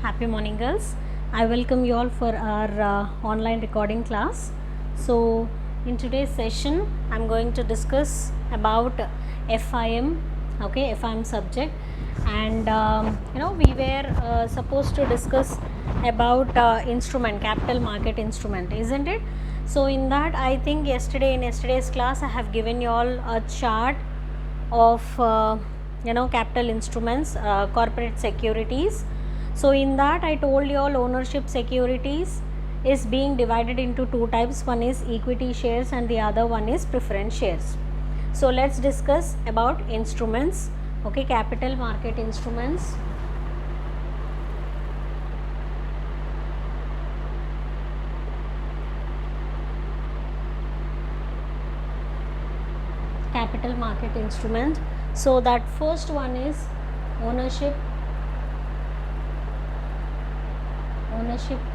Happy morning, girls. I welcome you all for our online recording class. So, in today's session, I'm going to discuss about FIM, okay, FIM subject, and we were supposed to discuss about instrument, capital market instrument, isn't it? So, in that, I think in yesterday's class, I have given you all a chart of capital instruments, corporate securities. So in that I told you all ownership securities is being divided into two types. One is equity shares and the other one is preference shares. So let's discuss about instruments. Okay, capital market instruments. Capital market instrument. So that first one is ownership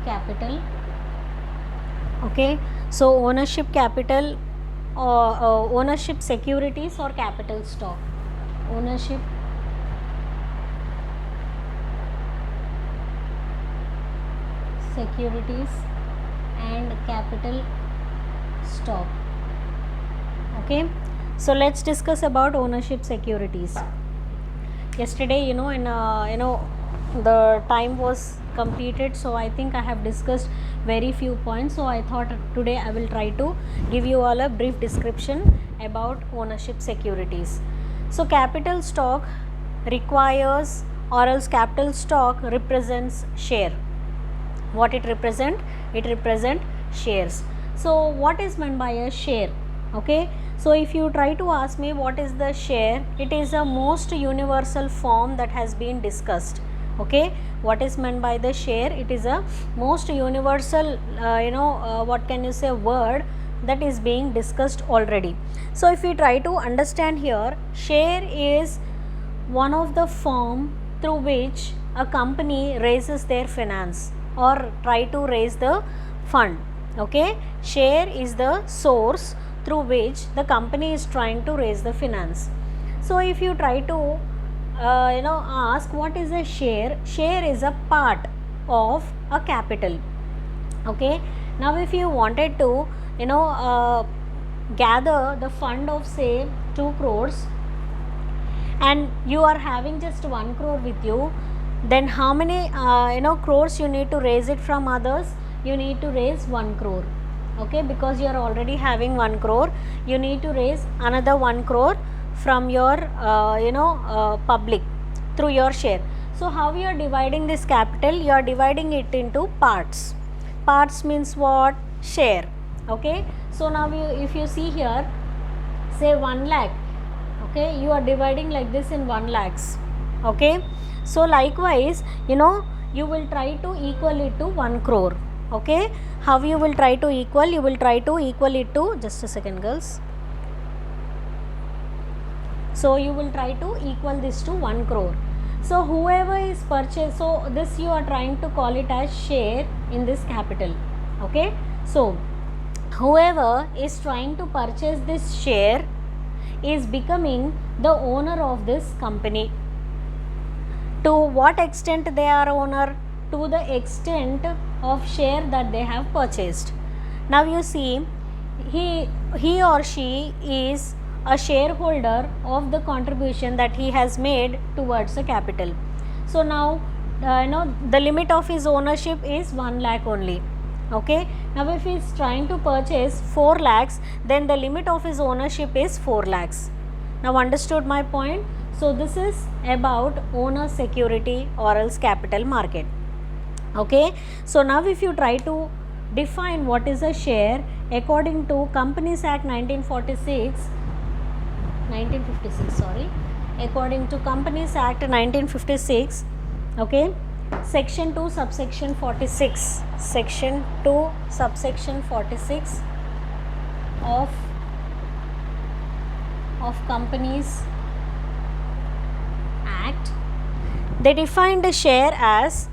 capital. Okay, so ownership capital or ownership securities or capital stock. Ownership securities and capital stock. Okay, so let's discuss about ownership securities. Yesterday, the time was completed, so I think I have discussed very few points. So I thought today I will try to give you all a brief description about ownership securities. So capital stock requires, or else capital stock represents share. What it represent? It represent shares. So what is meant by a share? Okay, so if you try to ask me what is the share, it is a most universal form that has been discussed. Okay, what is meant by the share? It is a most universal what can you say, word that is being discussed already. So if we try to understand here, share is one of the form through which a company raises their finance or try to raise the fund. Okay, share is the source through which the company is trying to raise the finance. So if you try to ask what is a share, share is a part of a capital. Okay, now if you wanted to gather the fund of say 2 crores and you are having just 1 crore with you, then how many crores you need to raise it from others? You need to raise 1 crore. Okay, because you are already having 1 crore, you need to raise another 1 crore from your public through your share. So how you are dividing this capital? You are dividing it into parts. Parts means what? Share. Okay, so now if you see here, say 1 lakh, okay, you are dividing like this in 1 lakhs. Okay, so likewise you will try to equal it to 1 crore. Okay, how you will try to equal? You will try to equal it to, just a second girls, so you will try to equal this to 1 crore. So whoever is purchased, so this you are trying to call it as share in this capital. Okay, so whoever is trying to purchase this share is becoming the owner of this company. To what extent they are owner? To the extent of share that they have purchased. Now you see, he or she is a shareholder of the contribution that he has made towards the capital. So now the limit of his ownership is 1 lakh only. Okay, now if he is trying to purchase 4 lakhs, then the limit of his ownership is 4 lakhs. Now understood my point? So this is about owner security or else capital market. Okay, so now if you try to define what is a share according to Companies Act 1956, sorry, according to Companies Act 1956, okay, section 2 subsection 46, section 2 subsection 46 of Companies Act, they defined a share as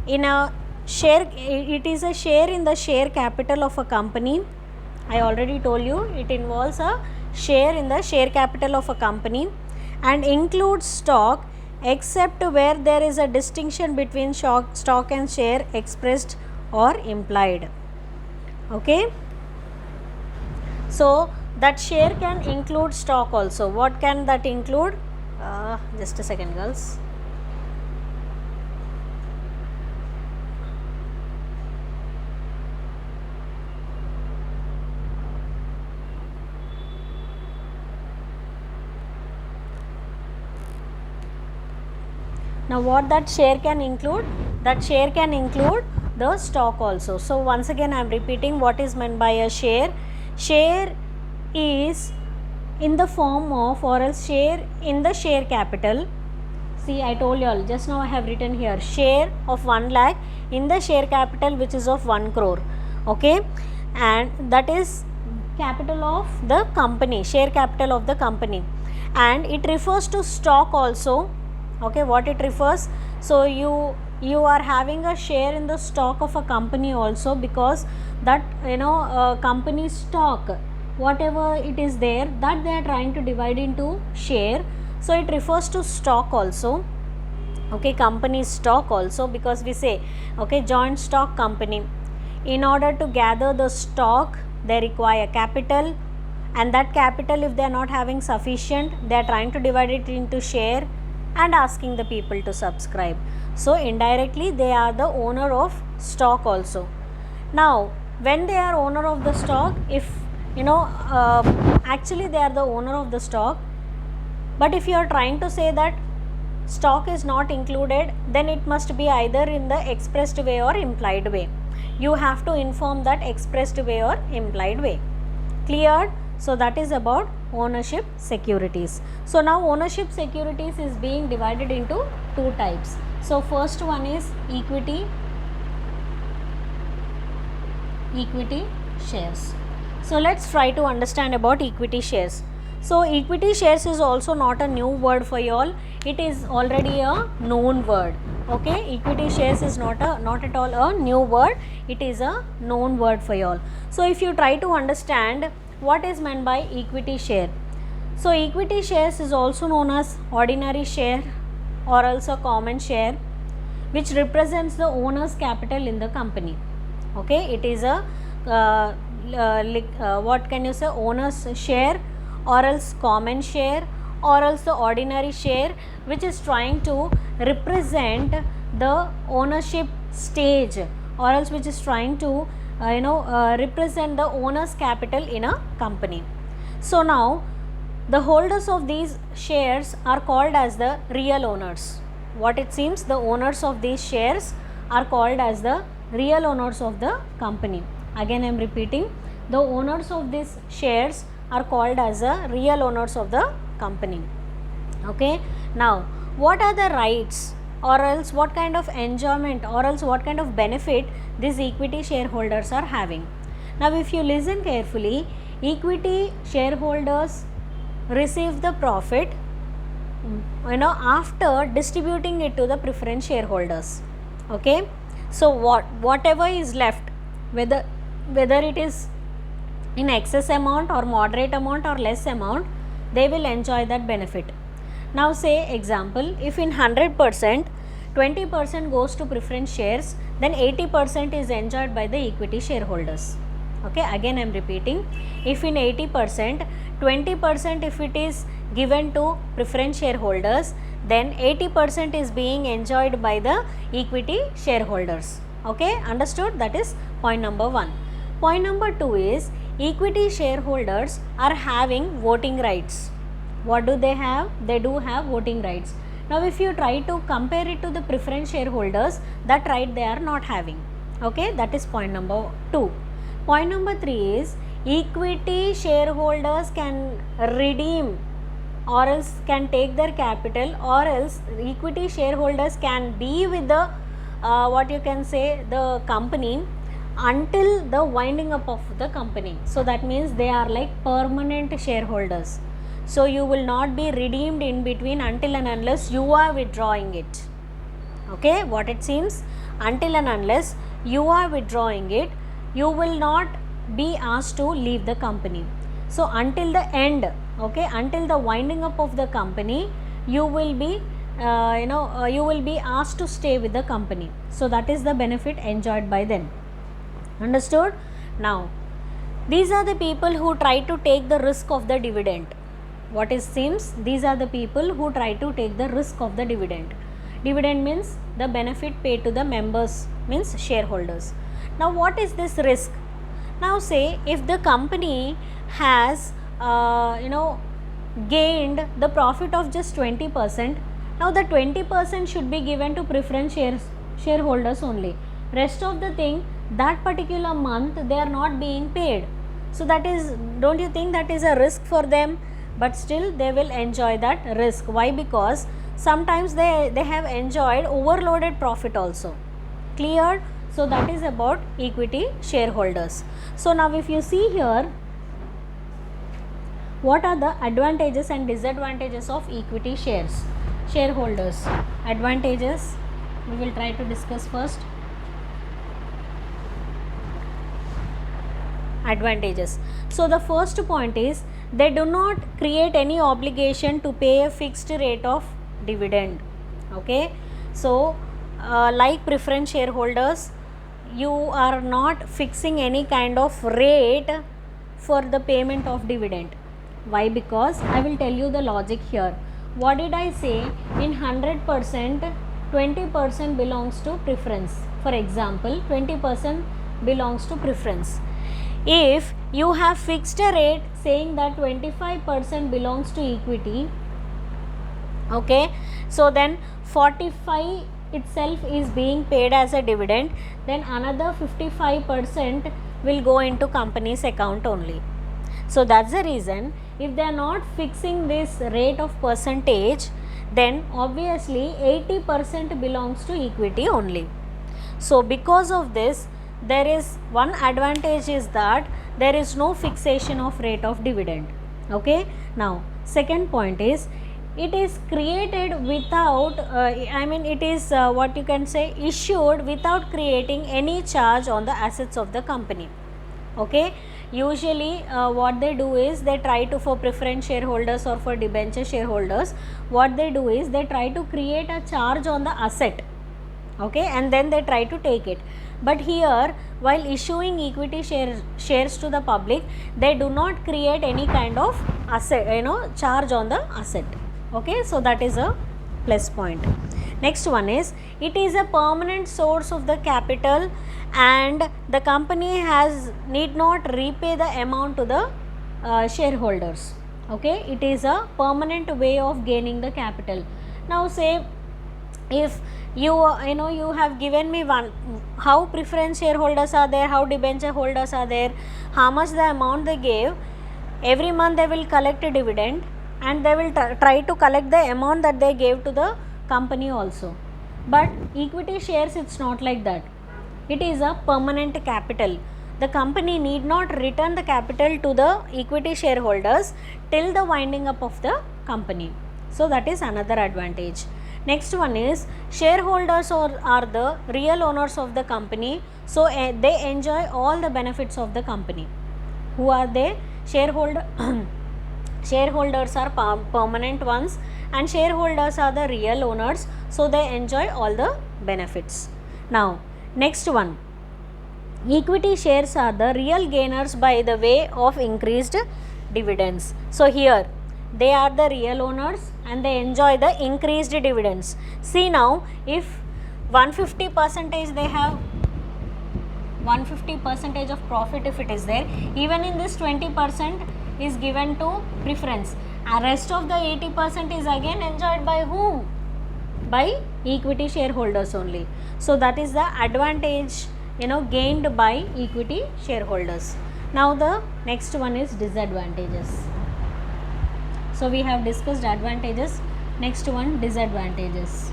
in a share, it is a share in the share capital of a company. I already told you it involves a share in the share capital of a company and includes stock except where there is a distinction between stock and share expressed or implied. Okay. So that share can include stock also. What can that include? Just a second, girls. Now what that share can include? That share can include the stock also. So once again I am repeating what is meant by a share. Share is in the form of, or else share in the share capital. See, I told you all, just now I have written here share of 1 lakh in the share capital which is of 1 crore. Okay, and that is capital of the company, share capital of the company, and it refers to stock also. Okay, what it refers? So you are having a share in the stock of a company also, because that company stock, whatever it is there, that they are trying to divide into share. So it refers to stock also. Okay, company stock also, because we say, okay, joint stock company, in order to gather the stock they require capital, and that capital, if they are not having sufficient, they are trying to divide it into share and asking the people to subscribe. So indirectly they are the owner of stock also. Now when they are owner of the stock, if actually they are the owner of the stock, but if you are trying to say that stock is not included, then it must be either in the expressed way or implied way. You have to inform that expressed way or implied way. Cleared? So that is about ownership securities. So now ownership securities is being divided into 2 types. So first one is equity shares. So let's try to understand about equity shares. So equity shares is also not a new word for you all. It is already a known word. Okay, equity shares is not at all a new word. It is a known word for you all. So if you try to understand what is meant by equity share. So equity shares is also known as ordinary share or also common share, which represents the owner's capital in the company. Okay, it is a what can you say, owner's share or else common share or else the ordinary share, which is trying to represent the ownership stage, or else which is trying to represent the owner's capital in a company. So now the holders of these shares are called as the real owners. What it seems, the owners of these shares are called as the real owners of the company. Again I am repeating, the owners of these shares are called as the real owners of the company. Okay, now what are the rights, or else what kind of enjoyment, or else what kind of benefit these equity shareholders are having? Now if you listen carefully, equity shareholders receive the profit after distributing it to the preference shareholders. Okay, so whatever is left, whether it is in excess amount or moderate amount or less amount, they will enjoy that benefit. Now say example, if in 100% 20% goes to preference shares, then 80% is enjoyed by the equity shareholders. Okay, again I am repeating, if in 80%, 20% if it is given to preference shareholders, then 80% is being enjoyed by the equity shareholders. Okay, understood? That is point number 1. Point number 2 is equity shareholders are having voting rights. What do they have? They do have voting rights. Now if you try to compare it to the preference shareholders, that right they are not having. Okay, that is point number 2. Point number 3 is equity shareholders can redeem or else can take their capital, or else equity shareholders can be with the what you can say, the company until the winding up of the company. So that means they are like permanent shareholders. So you will not be redeemed in between until and unless you are withdrawing it. Okay, what it seems, until and unless you are withdrawing it, you will not be asked to leave the company. So until the end, okay, until the winding up of the company, you will be you will be asked to stay with the company. So that is the benefit enjoyed by them. Understood? Now, these are the people who try to take the risk of the dividend. What is seems? These are the people who try to take the risk of the dividend. Dividend means the benefit paid to the members, means shareholders. Now, what is this risk? Now, say if the company has gained the profit of just 20%, now the 20% should be given to preference shareholders only. Rest of the thing, that particular month they are not being paid. So that is, don't you think that is a risk for them? But still they will enjoy that risk. Why? Because sometimes they have enjoyed overloaded profit also. Clear? So that is about equity shareholders. So now if you see here, what are the advantages and disadvantages of equity shareholders? Advantages we will try to discuss first. Advantages. So the first point is, they do not create any obligation to pay a fixed rate of dividend. Okay, so like preference shareholders, you are not fixing any kind of rate for the payment of dividend. Why? Because I will tell you the logic here. What did I say? In 100%, 20% belongs to preference. For example, 20% belongs to preference. If you have fixed a rate saying that 25% belongs to equity, okay, so then 45 itself is being paid as a dividend, then another 55% will go into company's account only. So that's the reason, if they are not fixing this rate of percentage, then obviously 80% belongs to equity only. So because of this, there is one advantage is that there is no fixation of rate of dividend. Okay, now second point is, it is created without it is what you can say, issued without creating any charge on the assets of the company. Okay, usually what they do is, they try to, for preference shareholders or for debenture shareholders, what they do is they try to create a charge on the asset. Okay, and then they try to take it. But here, while issuing equity shares to the public, they do not create any kind of asset, charge on the asset. Okay, so that is a plus point. Next one is, it is a permanent source of the capital, and the company need not repay the amount to the shareholders. Okay, it is a permanent way of gaining the capital. Now say, if you have given me how preference shareholders are there, how debenture holders are there, how much the amount they gave, every month they will collect a dividend, and they will try to collect the amount that they gave to the company also. But equity shares, it's not like that. It is a permanent capital. The company need not return the capital to the equity shareholders till the winding up of the company. So that is another advantage. Next one is, shareholders are the real owners of the company, so they enjoy all the benefits of the company. Who are they? Shareholders are permanent ones, and shareholders are the real owners, so they enjoy all the benefits. Now next one, equity shares are the real gainers by the way of increased dividends. So here they are the real owners and they enjoy the increased dividends. See now, if 150% they have 150% of profit, if it is there, even in this 20% is given to preference, and rest of the 80% is again enjoyed by whom? By equity shareholders only. So that is the advantage gained by equity shareholders. Now the next one is disadvantages. So we have discussed advantages. Next one, disadvantages.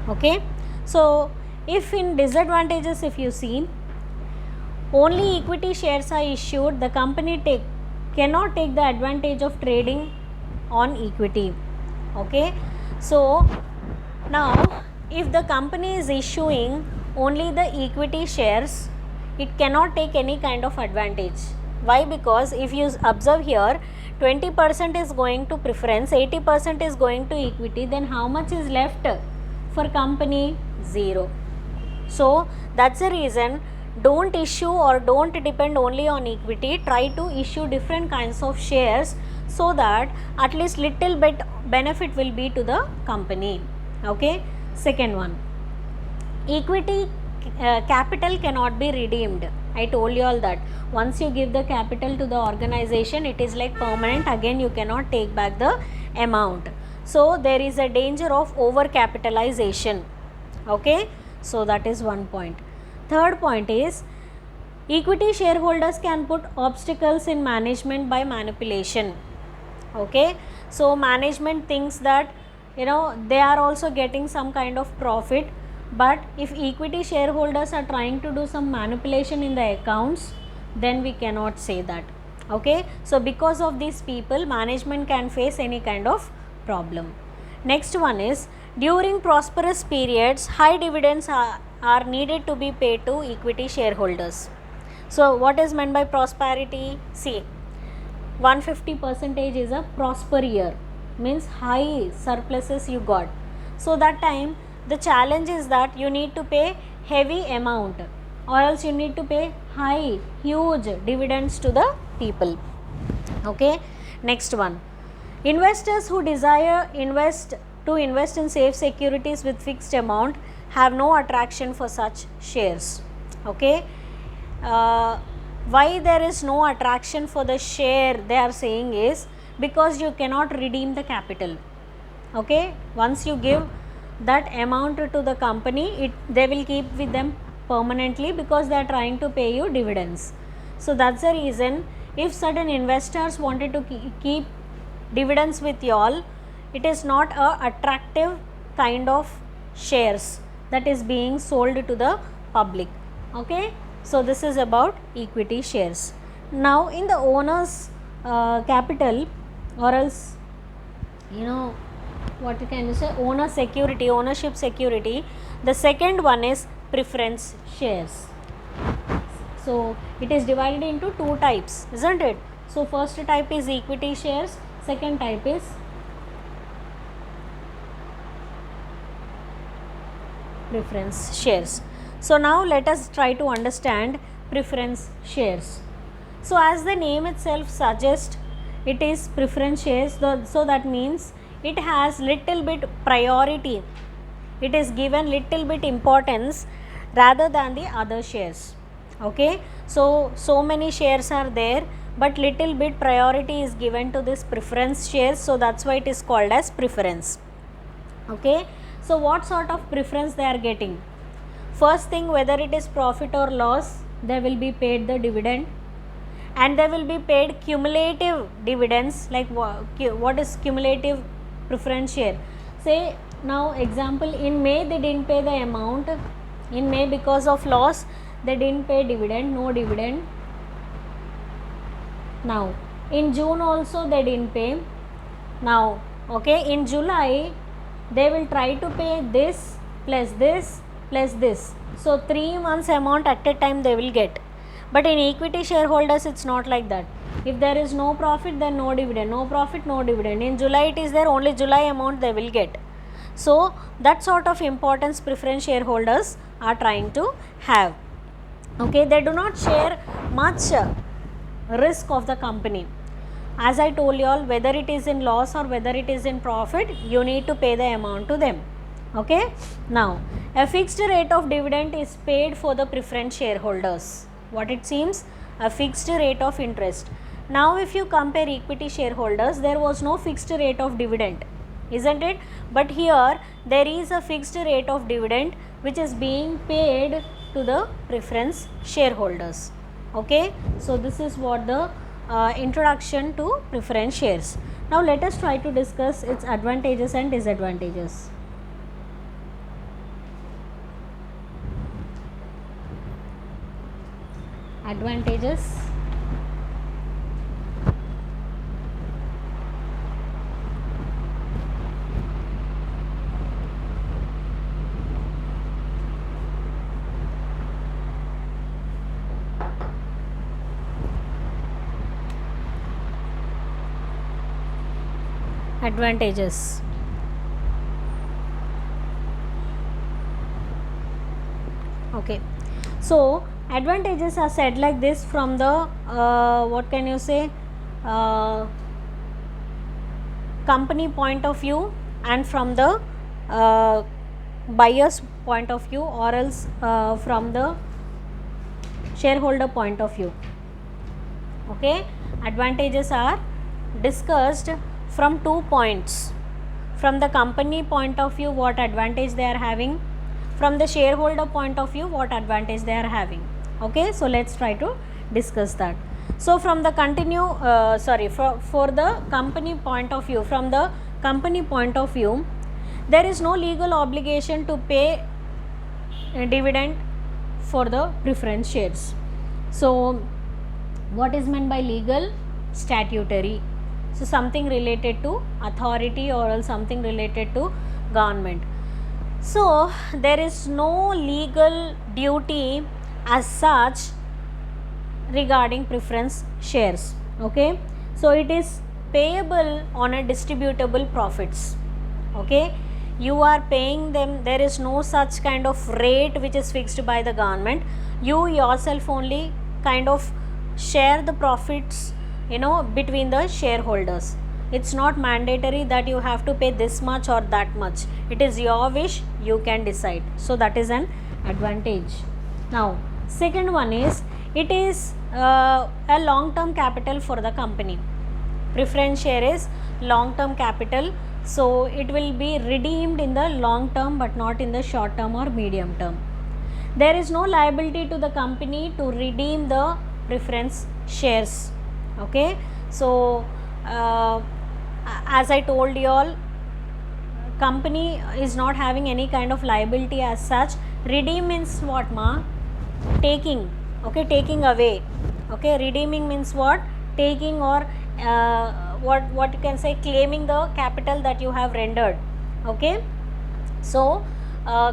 Okay, so if in disadvantages, if you see, only equity shares are issued, the company cannot take the advantage of trading on equity. Okay, so now if the company is issuing only the equity shares, it cannot take any kind of advantage. Why? Because if you observe here, 20% is going to preference, 80% is going to equity, then how much is left for company? 0. So that's the reason, don't issue or don't depend only on equity, try to issue different kinds of shares so that at least little bit benefit will be to the company. Okay. Second one, equity capital cannot be redeemed. I told you all that once you give the capital to the organization, it is like permanent, again you cannot take back the amount. So there is a danger of over capitalization. Okay. So that is one point. Third point is, equity shareholders can put obstacles in management by manipulation. Okay. So management thinks that they are also getting some kind of profit, but if equity shareholders are trying to do some manipulation in the accounts, then we cannot say that. Okay. So because of these people, management can face any kind of problem. Next one is, during prosperous periods, high dividends are needed to be paid to equity shareholders. So what is meant by prosperity? See, 150% is a prosper year, means high surpluses you got. So that time the challenge is that you need to pay heavy amount, or else you need to pay high, huge dividends to the people. Okay. Next one, investors who desire to invest in safe securities with fixed amount have no attraction for such shares. Okay. Why there is no attraction for the share, they are saying is because you cannot redeem the capital. Okay. Once you give that amount to the company, they will keep with them permanently because they are trying to pay you dividends. So that's the reason, if certain investors wanted to keep dividends with you all, it is not a attractive kind of shares that is being sold to the public. Okay. So this is about equity shares. Now in the owner's capital, or else what can you say, ownership security, the second one is preference shares. So it is divided into two types, isn't it? So first type is equity shares, second type is preference shares. So now let us try to understand preference shares. So as the name itself suggests, it is preference shares, so that means it has little bit priority, it is given little bit importance rather than the other shares. Okay. So many shares are there, but little bit priority is given to this preference shares, so that's why it is called as preference. Okay. So what sort of preference they are getting? First thing, whether it is profit or loss, they will be paid the dividend, and they will be paid cumulative dividends. Like what is cumulative preference share? Say now example, in May they didn't pay the amount, in May because of loss they didn't pay dividend, no dividend. Now in June also they didn't pay. Now okay, in July they will try to pay this plus this plus this, so 3 months amount at a time they will get. But in equity shareholders it's not like that. If there is no profit, then no dividend, no profit, no dividend. In July it is there, only July amount they will get. So that sort of importance preference shareholders are trying to have. Okay. They do not share much risk of the company. As I told you all, whether it is in loss or whether it is in profit, you need to pay the amount to them. Okay. Now a fixed rate of dividend is paid for the preference shareholders. What it seems? A fixed rate of interest. Now if you compare equity shareholders, there was no fixed rate of dividend, isn't it? But here there is a fixed rate of dividend which is being paid to the preference shareholders. Okay. So this is what the introduction to preference shares. Now let us try to discuss its advantages and disadvantages. Advantages. Advantages. Okay, so advantages are said like this from the what can you say, company point of view and from the buyer's point of view, or else from the shareholder point of view. Okay, advantages are discussed from 2 points: from the company point of view what advantage they are having, from the shareholder point of view what advantage they are having. Okay, so let's try to discuss that. So from the for the company point of view, from the company point of view, there is no legal obligation to pay a dividend for the preference shares. So what is meant by legal? Statutory. So something related to authority or else something related to government. So there is no legal duty as such regarding preference shares. Okay, so it is payable on a distributable profits. Okay, you are paying them, there is no such kind of rate which is fixed by the government. You yourself only kind of share the profits, between the shareholders. It's not mandatory that you have to pay this much or that much. It is your wish, you can decide. So that is an advantage. Now second one is, it is a long term capital for the company. Preference share is long term capital, so it will be redeemed in the long term but not in the short term or medium term. There is no liability to the company to redeem the preference shares. Okay, so as I told you all, company is not having any kind of liability as such. Redeem means what, ma? Taking. Okay, taking away. Okay, redeeming means what? Taking, or what you can say, claiming the capital that you have rendered. Okay, so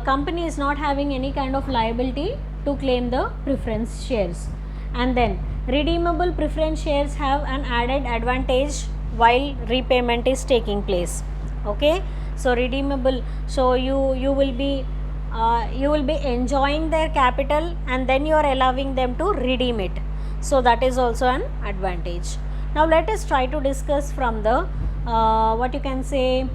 company is not having any kind of liability to claim the preference shares. And then redeemable preference shares have an added advantage while repayment is taking place. Okay, so redeemable, so you will be enjoying their capital and then you are allowing them to redeem it. So that is also an advantage. Now let us try to discuss from the what you can say,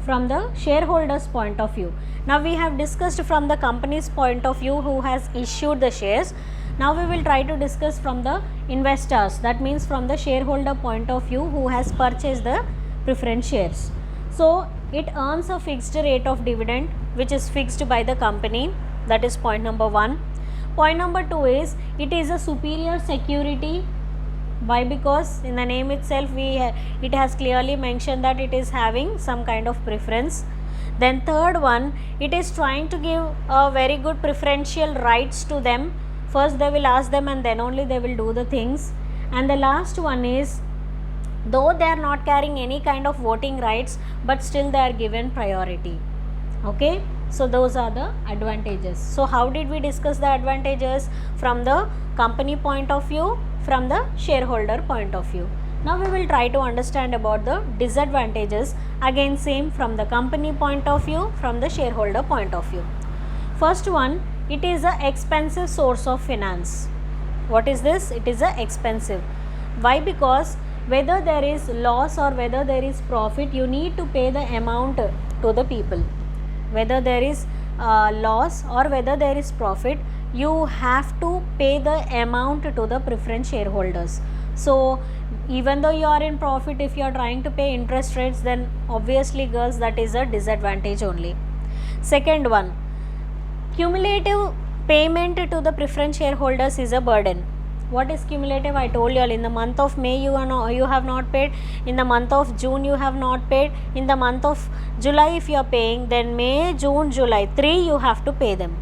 from the shareholders point of view. Now we have discussed from the company's point of view who has issued the shares. Now we will try to discuss from the investors, that means from the shareholder point of view who has purchased the preference shares. So it earns a fixed rate of dividend which is fixed by the company. That is point number 1. Point number 2 is, it is a superior security. Why? Because in the name itself it has clearly mentioned that it is having some kind of preference. Then third one, it is trying to give a very good preferential rights to them. First they will ask them and then only they will do the things. And the last one is, though they are not carrying any kind of voting rights, but still they are given priority. Okay, so those are the advantages. So how did we discuss the advantages? From the company point of view, from the shareholder point of view. Now we will try to understand about the disadvantages. Again same, from the company point of view, from the shareholder point of view. First one, it is a expensive source of finance. What is this? It is a expensive. Why? Because whether there is loss or whether there is profit, you need to pay the amount to the people. Whether there is loss or whether there is profit, you have to pay the amount to the preference shareholders. So even though you are in profit, if you are trying to pay interest rates, then obviously girls, that is a disadvantage only. Second one, cumulative payment to the preference shareholders is a burden. What is cumulative? I told you all, in the month of May you have not paid, in the month of June you have not paid, in the month of July if you are paying, then May, June, July, 3 you have to pay them.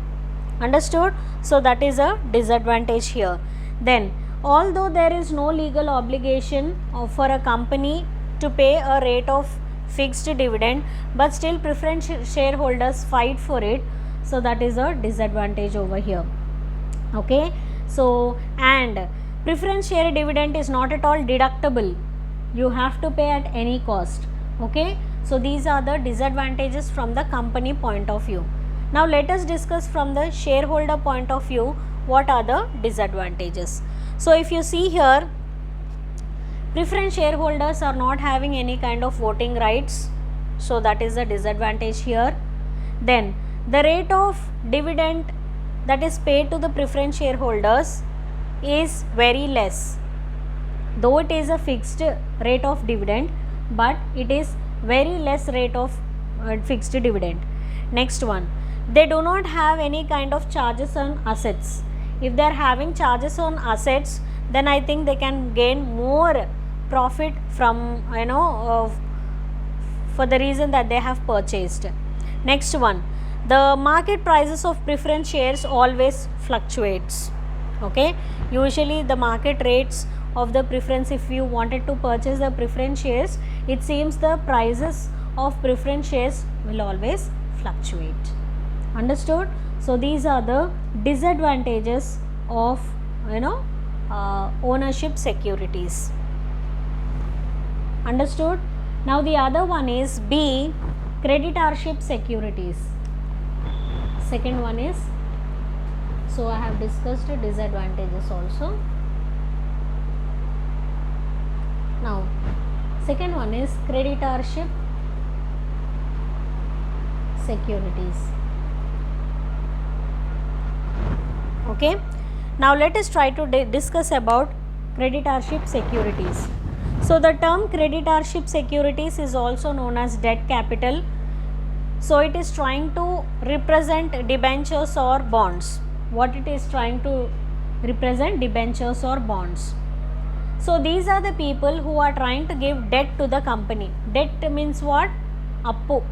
Understood? So that is a disadvantage here. Then although there is no legal obligation for a company to pay a rate of fixed dividend, but still preference shareholders fight for it. So that is a disadvantage over here. Okay, so and preference share dividend is not at all deductible. You have to pay at any cost. Okay, so these are the disadvantages from the company point of view. Now let us discuss from the shareholder point of view what are the disadvantages. So if you see here, preference shareholders are not having any kind of voting rights, so that is a disadvantage here. Then the rate of dividend that is paid to the preference shareholders is very less, though it is a fixed rate of dividend, but it is very less rate of fixed dividend. Next one, they do not have any kind of charges on assets. If they are having charges on assets, then I think they can gain more profit from for the reason that they have purchased. Next one, the market prices of preference shares always fluctuates. Okay, usually the market rates of the preference, if you wanted to purchase the preference shares, it seems the prices of preference shares will always fluctuate. Understood? So these are the disadvantages of ownership securities. Understood? Now the other one is B, creditorship securities. Second one is, so I have discussed disadvantages also. Now second one is creditorship securities. Okay, now let us try to discuss about creditorship securities. So the term creditorship securities is also known as debt capital. So it is trying to represent debentures or bonds. What it is trying to represent? Debentures or bonds. So these are the people who are trying to give debt to the company. Debt means what? Appu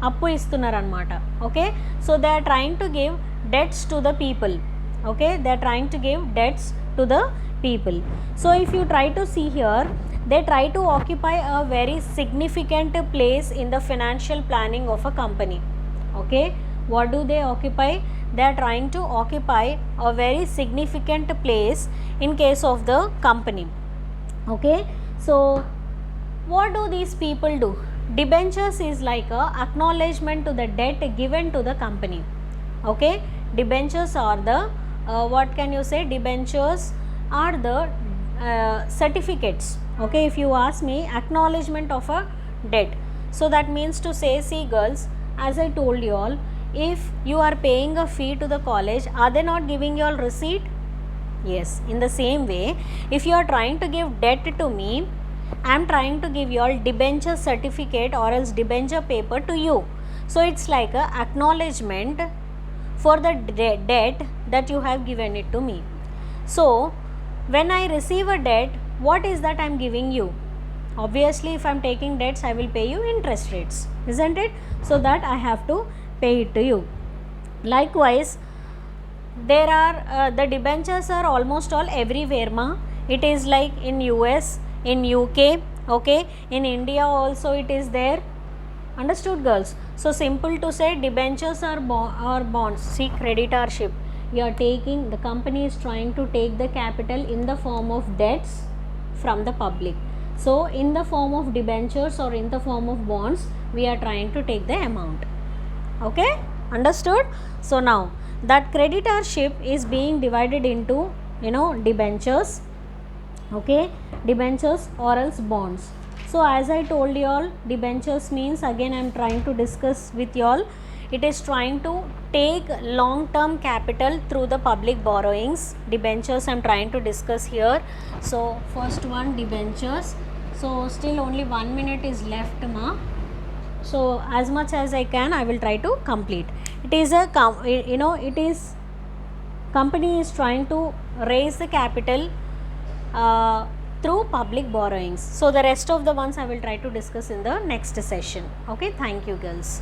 istunar anamata. Okay, so they are trying to give debts to the people. Okay, they are trying to give debts to the people. So if you try to see here, they try to occupy a very significant place in the financial planning of a company. Okay, what do they occupy? They are trying to occupy a very significant place in case of the company. Okay, so what do these people do? Debentures is like a acknowledgement to the debt given to the company. Okay, debentures are the what can you say? Debentures are the certificates. Okay, if you ask me, acknowledgement of a debt. So that means to say, see girls, as I told you all, if you are paying a fee to the college, are they not giving you all receipt? Yes, in the same way, if you are trying to give debt to me, I am trying to give you all debenture certificate or else debenture paper to you. So it's like a acknowledgement for the debt that you have given it to me. So when I receive a debt, what is that I am giving you? Obviously, if I am taking debts, I will pay you interest rates, isn't it? So that I have to pay it to you. Likewise, there are the debentures are almost all everywhere, ma. It is like in US, in UK, okay, in India also it is there. Understood, girls? So simple to say, debentures are bonds. See, creditorship, you are taking, the company is trying to take the capital in the form of debts from the public. So in the form of debentures or in the form of bonds, we are trying to take the amount. Okay, understood? So now that creditorship is being divided into debentures, okay, debentures or else bonds. So as I told you all, debentures means, again I am trying to discuss with you all, it is trying to take long term capital through the public borrowings. Debentures I am trying to discuss here. So first one, debentures. So still only 1 minute is left, ma. So as much as I can, I will try to complete. It is a company is trying to raise the capital through public borrowings. So the rest of the ones I will try to discuss in the next session. Okay, thank you girls.